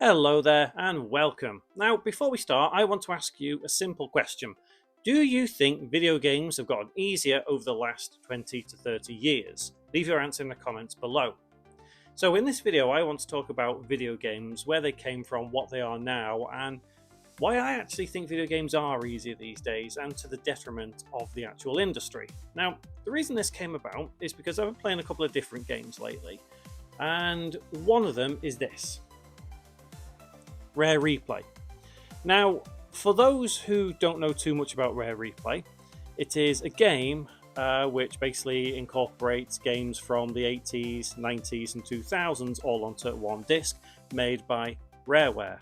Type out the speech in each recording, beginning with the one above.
Hello there and welcome. Now, before we start, I want to ask you a simple question. Do you think video games have gotten easier over the last 20 to 30 years? Leave your answer in the comments below. So, in this video, I want to talk about video games, where they came from, what they are now, and why I actually think video games are easier these days and to the detriment of the actual industry. Now, the reason this came about is because I've been playing a couple of different games lately, and one of them is this. Rare Replay. Now, for those who don't know too much about Rare Replay, it is a game which basically incorporates games from the 80s, 90s, and 2000s all onto one disc, made by Rareware.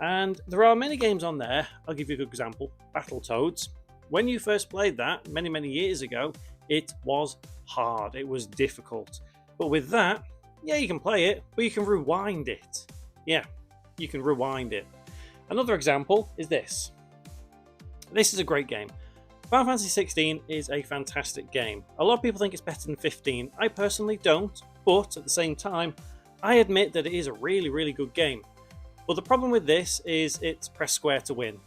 And there are many games on there. I'll give you a good example. Battletoads. When you first played that many years ago, it was hard. It was difficult. But with that, yeah, you can play it, but you can rewind it. Yeah, you can rewind it. Another example is this. This is a great game. Final Fantasy 16 is a fantastic game. A lot of people think it's better than 15. I personally don't, but at the same time, I admit that it is a really good game. But the problem with this is it's press square to win.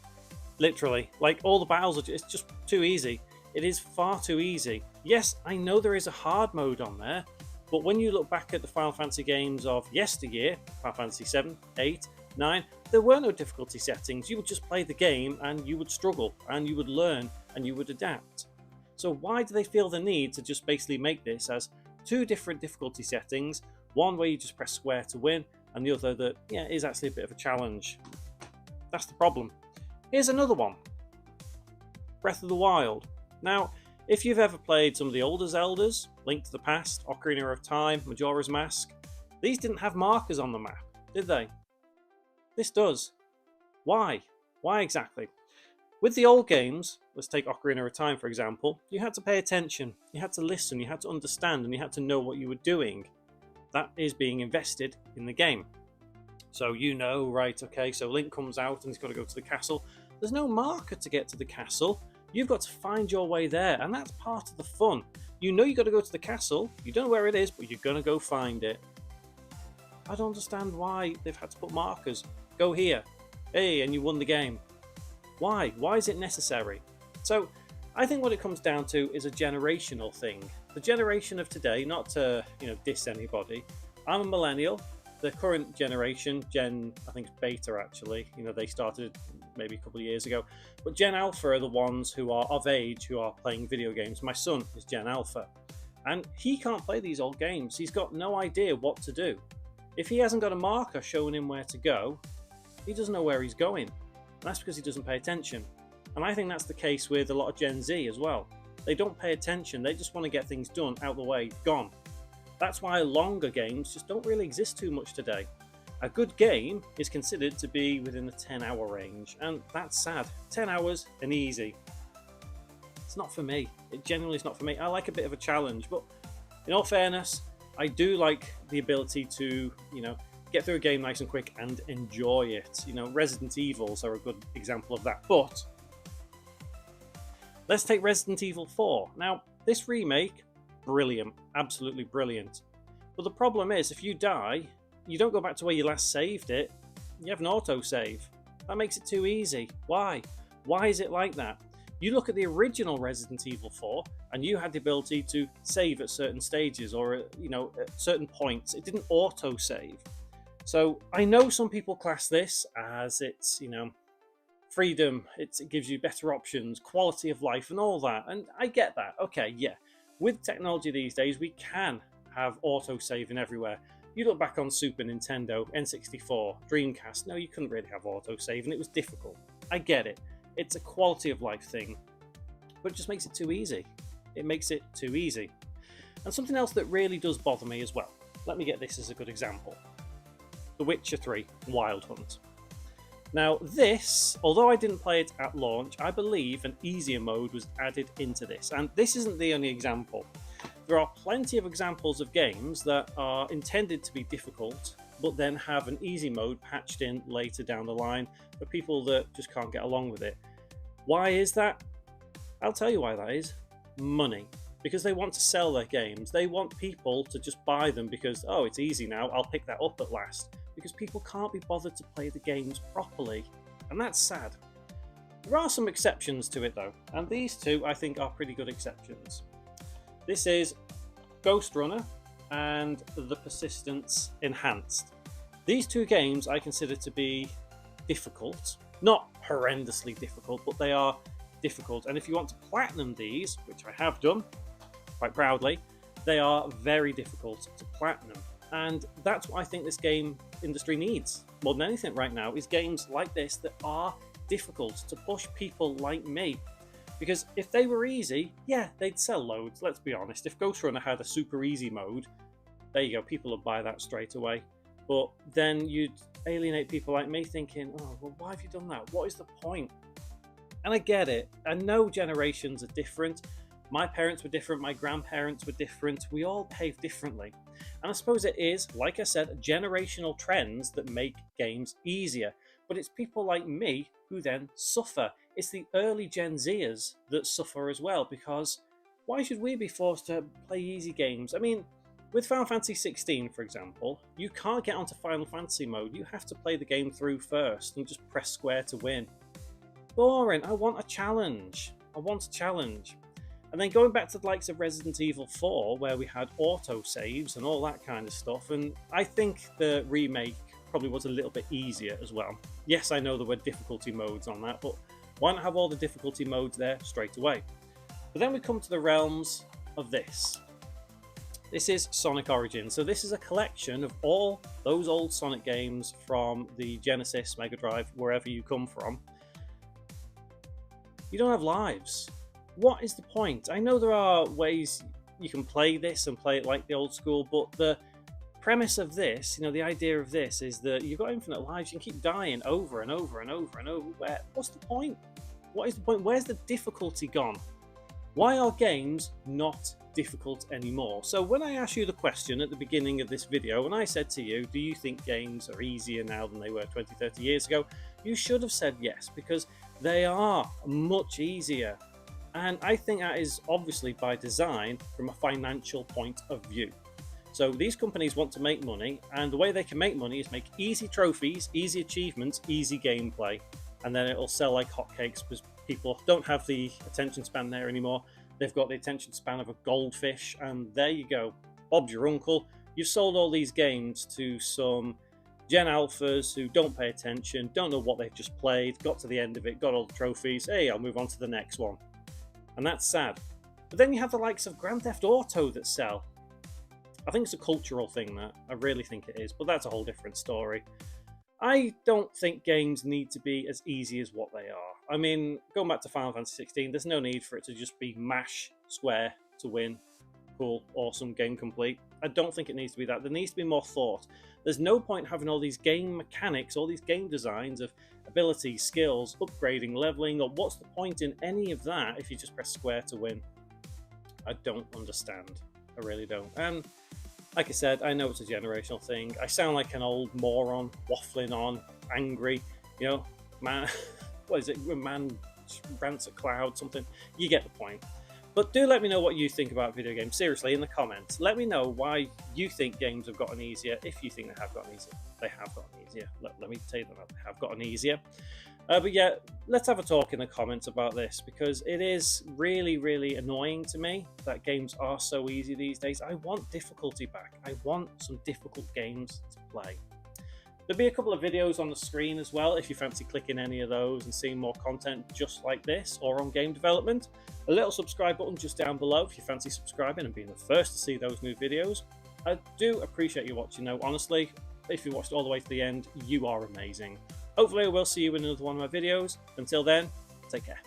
Literally. Like, all the battles are just too easy. It is far too easy. Yes, I know there is a hard mode on there, but when you look back at the Final Fantasy games of yesteryear, Final Fantasy 7, 8, 9, there were no difficulty settings. You would just play the game and you would struggle and you would learn and you would adapt. So why do they feel the need to just basically make this as two different difficulty settings, one where you just press square to win and the other that, yeah, is actually a bit of a challenge? That's the problem. Here's another one. Breath of the Wild. Now, if you've ever played some of the older Zeldas, Link to the Past, Ocarina of Time, Majora's Mask, these didn't have markers on the map, did they? This does. Why? Why exactly? With the old games, let's take Ocarina of Time for example, you had to pay attention, you had to listen, you had to understand, and you had to know what you were doing. That is being invested in the game. So you know, right, okay, so Link comes out and he's got to go to the castle. There's no marker to get to the castle. You've got to find your way there, and that's part of the fun. You know you've got to go to the castle, you don't know where it is, but you're going to go find it. I don't understand why they've had to put markers. Go here. Hey, and you won the game. Why? Why is it necessary? So, I think what it comes down to is a generational thing. The generation of today, not to diss anybody. I'm a millennial. The current generation, I think it's Beta actually. They started maybe a couple of years ago. But Gen Alpha are the ones who are of age who are playing video games. My son is Gen Alpha, and he can't play these old games. He's got no idea what to do. If he hasn't got a marker showing him where to go, he doesn't know where he's going. And that's because he doesn't pay attention. And I think that's the case with a lot of Gen Z as well. They don't pay attention, they just want to get things done, out the way, gone. That's why longer games just don't really exist too much today. A good game is considered to be within the 10-hour range, and that's sad. 10 hours and easy. It's not for me. It genuinely is not for me. I like a bit of a challenge, but in all fairness, I do like the ability to, get through a game nice and quick and enjoy it. Resident Evils are a good example of that. But let's take Resident Evil 4. Now, this remake, brilliant, absolutely brilliant. But the problem is, if you die, you don't go back to where you last saved it. You have an autosave. That makes it too easy. Why? Why is it like that? You look at the original Resident Evil 4, and you had the ability to save at certain stages or at certain points. It didn't auto-save. So I know some people class this as it's freedom. It gives you better options, quality of life, and all that. And I get that. Okay, yeah. With technology these days, we can have auto-saving everywhere. You look back on Super Nintendo, N64, Dreamcast. No, you couldn't really have auto-save, and it was difficult. I get it. It's a quality of life thing, but it just makes it too easy. It makes it too easy. And something else that really does bother me as well. Let me get this as a good example. The Witcher 3 Wild Hunt. Now this, although I didn't play it at launch, I believe an easier mode was added into this. And this isn't the only example. There are plenty of examples of games that are intended to be difficult, but then have an easy mode patched in later down the line for people that just can't get along with it. Why is that? I'll tell you why that is. Money. Because they want to sell their games. They want people to just buy them because, oh, it's easy now, I'll pick that up at last. because people can't be bothered to play the games properly, and that's sad. There are some exceptions to it though, and these two I think are pretty good exceptions. This is Ghostrunner and The Persistence Enhanced. These two games I consider to be difficult, not horrendously difficult, but they are difficult, and if you want to platinum these, which I have done quite proudly, they are very difficult to platinum. And that's what I think this game industry needs more than anything right now, is games like this that are difficult to push people like me. Because if they were easy, yeah, they'd sell loads, let's be honest. If Ghostrunner had a super easy mode, there you go, people would buy that straight away. But then you'd alienate people like me thinking, oh, well, why have you done that? What is the point? And I get it. I know generations are different. My parents were different, my grandparents were different. We all behave differently. And I suppose it is, like I said, generational trends that make games easier. But it's people like me who then suffer. It's the early Gen Zers that suffer as well, because why should we be forced to play easy games? I mean, with Final Fantasy 16, for example, you can't get onto Final Fantasy mode. You have to play the game through first and just press square to win. Boring. I want a challenge. I want a challenge. And then going back to the likes of Resident Evil 4, where we had auto saves and all that kind of stuff, and I think the remake probably was a little bit easier as well. Yes, I know there were difficulty modes on that, but why not have all the difficulty modes there straight away? But then we come to the realms of this. This is Sonic Origins. So this is a collection of all those old Sonic games from the Genesis, Mega Drive, wherever you come from. You don't have lives. What is the point? I know there are ways you can play this and play it like the old school, but the premise of this, the idea of this is that you've got infinite lives. You can keep dying over and over and over and over. What's the point? What is the point? Where's the difficulty gone? Why are games not difficult anymore? So when I asked you the question at the beginning of this video, and I said to you, do you think games are easier now than they were 20, 30 years ago? You should have said yes, because they are much easier. And I think that is obviously by design from a financial point of view. So these companies want to make money, and the way they can make money is make easy trophies, easy achievements, easy gameplay, and then it'll sell like hotcakes because people don't have the attention span there anymore. They've got the attention span of a goldfish, and there you go. Bob's your uncle. You've sold all these games to some Gen Alphas who don't pay attention, don't know what they've just played, got to the end of it, got all the trophies. Hey, I'll move on to the next one. And that's sad. But then you have the likes of Grand Theft Auto that sell. I think it's a cultural thing, that. I really think it is, but that's a whole different story. I don't think games need to be as easy as what they are. I mean, going back to Final Fantasy 16, there's no need for it to just be mash square to win. Cool, awesome, game complete. I don't think it needs to be that. There needs to be more thought. There's no point having all these game mechanics, all these game designs of abilities, skills, upgrading, leveling, or what's the point in any of that if you just press square to win? I don't understand. I really don't. And like I said, I know it's a generational thing. I sound like an old moron, waffling on, angry, man, what is it, man rants at cloud, something. You get the point. But do let me know what you think about video games, seriously, in the comments. Let me know why you think games have gotten easier, if you think they have gotten easier. They have gotten easier. Let me tell you that they have gotten easier. But yeah, let's have a talk in the comments about this, because it is really, really annoying to me that games are so easy these days. I want difficulty back. I want some difficult games to play. There'll be a couple of videos on the screen as well if you fancy clicking any of those and seeing more content just like this, or on game development. A little subscribe button just down below if you fancy subscribing and being the first to see those new videos. I do appreciate you watching though, honestly. If you watched all the way to the end, you are amazing. Hopefully I will see you in another one of my videos. Until then, take care.